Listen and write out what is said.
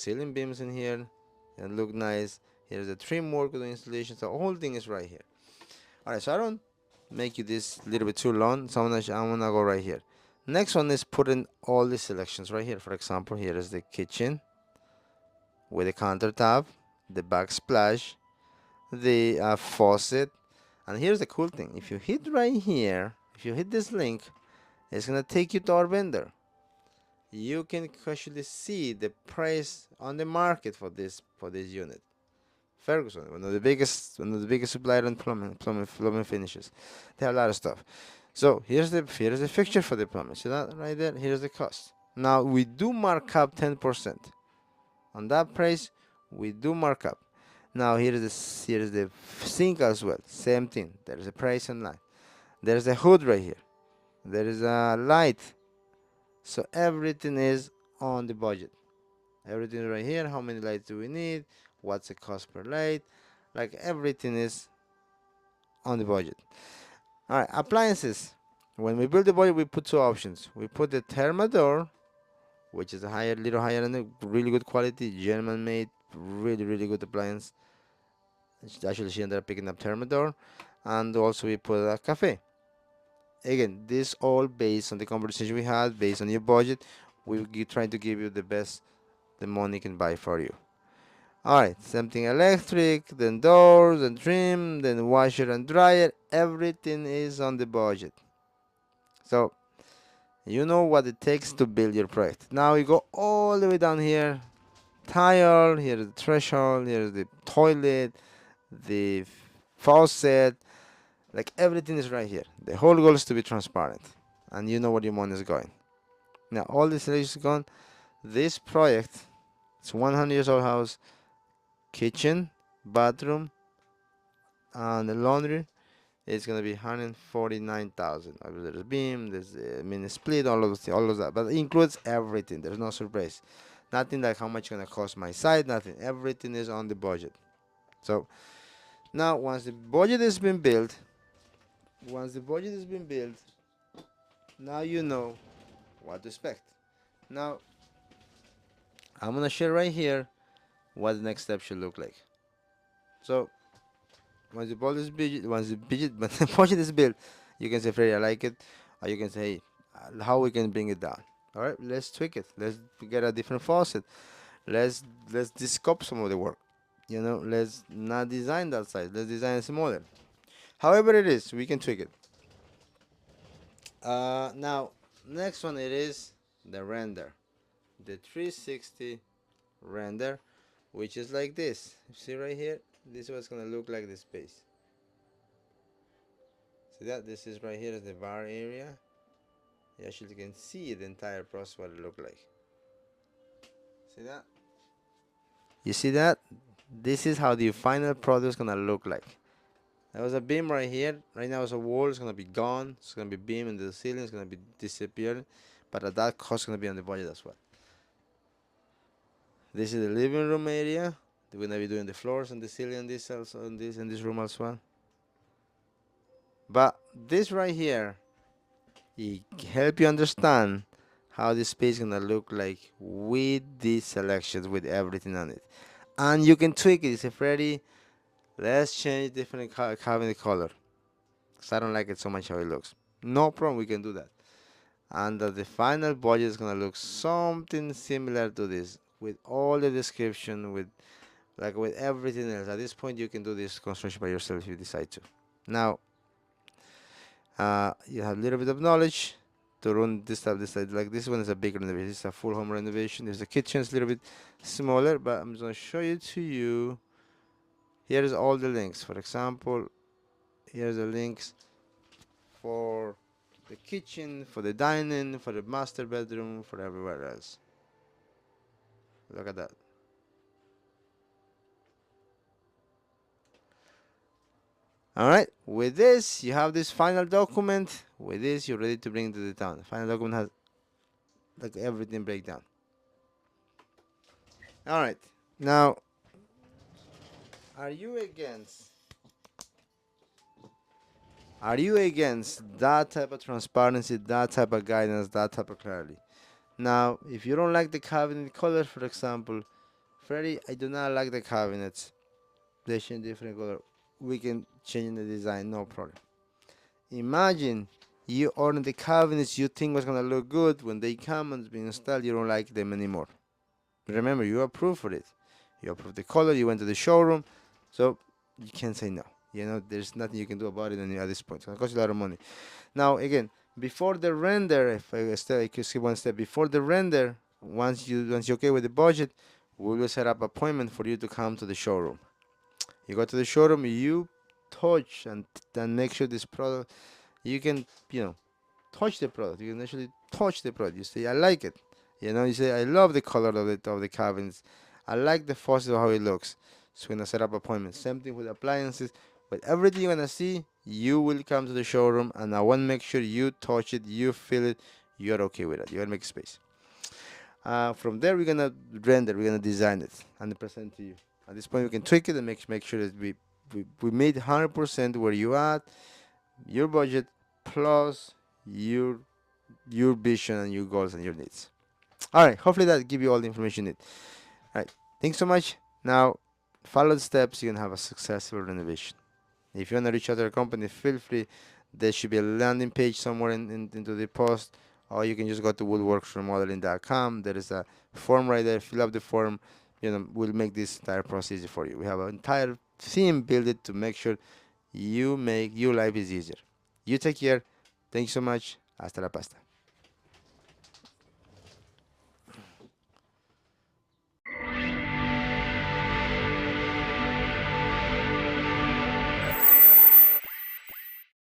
ceiling beams in here and look nice. Here's the trim work of the installation. So the whole thing is right here. All right, so I don't make you this a little bit too long, so I'm gonna go right here. Next one is putting all the selections right here. For example, here is the kitchen with the countertop, the backsplash, the faucet, and here's the cool thing. If you hit right here, if you hit this link, it's gonna take you to our vendor. You can actually see the price on the market for this unit. Ferguson, one of the biggest supplier in plumbing finishes. They have a lot of stuff. So here's the fixture for the plumbing. See that right there? Here's the cost. Now we do mark up 10% on that price. We do mark up. Now here's the sink as well. Same thing. There's a price online. There's a hood right here. There is a light. So everything is on the budget. Everything right here. How many lights do we need? What's the cost per light? Like everything is on the budget. All right, appliances. When we build the budget, we put two options. We put the Thermador, which is a little higher end, really good quality, German made, really good appliance. Actually, she ended up picking up Thermador, and also we put a cafe. Again, this all based on the conversation we had, based on your budget. We try to give you the best the money can buy for you. Alright, something electric, then doors and trim, then washer and dryer. Everything is on the budget. So you know what it takes to build your project. Now we go all the way down here. Tile, here's the threshold, here's the toilet, the faucet. Like everything is right here. The whole goal is to be transparent, and you know where your money is going. Now all this is gone. This project, it's 100 years old house, kitchen, bathroom, and the laundry. It's gonna be 149,000. There's beam, there's mini split, all of that, but it includes everything. There's no surprise. Nothing like how much gonna cost my site. Nothing. Everything is on the budget. So now once the budget has been built, now you know what to expect. Now I'm gonna share right here what the next step should look like. So once the budget is built, you can say, Freddy, I like it, or you can say, hey, how we can bring it down. All right, let's tweak it. Let's get a different faucet. Let's descope some of the work. Let's not design that size. Let's design it smaller. However it is, we can tweak it. Now, next one it is the render, the 360 render, which is like this. See right here, this is what's gonna look like the space. See that? This is right here is the bar area. You actually can see the entire process what it look like. See that? You see that? This is how the final product is gonna look like. There was a beam right here. Right now it's a wall. It's gonna be gone. It's gonna be beam in the ceiling. It's gonna be disappearing. But at that cost, gonna be on the budget as well. This is the living room area. We're gonna be doing the floors and the ceiling and this also in this room as well. But this right here, it help you understand how this space is gonna look like with these selections, with everything on it. And you can tweak it. You say, Freddy, let's change different cabinet color, because I don't like it so much how it looks. No problem, we can do that. And the final budget is gonna look something similar to this, with all the description, with everything else. At this point, you can do this construction by yourself if you decide to. Now, you have a little bit of knowledge to run this stuff. Like this one is a big renovation. This is a full home renovation. There's the kitchen is a little bit smaller, but I'm just gonna show you to you. Here's all the links. For example, here's the links for the kitchen, for the dining, for the master bedroom, for everywhere else. Look at that. All right, with this you have this final document. With this you're ready to bring it to the town. The final document has like everything breakdown. All right, now are you against that type of transparency, that type of guidance, that type of clarity? Now if you don't like the cabinet color, for example, Freddy, I do not like the cabinets. They change different color. We can change the design, no problem. Imagine you order the cabinets you think was gonna look good. When they come and be installed, you don't like them anymore. Remember, you approved for it. You approved the color. You went to the showroom, so you can't say no. You know, there's nothing you can do about it at this point. So it costs you a lot of money. Now, again, before the render, if I could skip one step before the render, once you're okay with the budget, we will set up an appointment for you to come to the showroom. You go to the showroom, you touch and make sure this product you can touch the product. You can actually touch the product. You say I like it. You say I love the color of the cabins. I like the faucet how it looks. So we're gonna set up appointments. Same thing with appliances. But everything you're gonna see, you will come to the showroom, and I want to make sure you touch it, you feel it, you're okay with it. You gotta make space. From there, we're gonna render, we're gonna design it and present to you. At this point, we can tweak it and make sure that we made 100% where you at, your budget plus your your vision and your goals and your needs. All right, hopefully that give you all the information you need. All right, thanks so much. Now, follow the steps. You can have a successful renovation. If you want to reach out to our company, feel free. There should be a landing page somewhere into the post, or you can just go to woodworksremodeling.com. There is a form right there. Fill up the form. We'll make this entire process easy for you. We have an entire team built it to make sure you make your life is easier. You take care. Thank you so much. Hasta la pasta.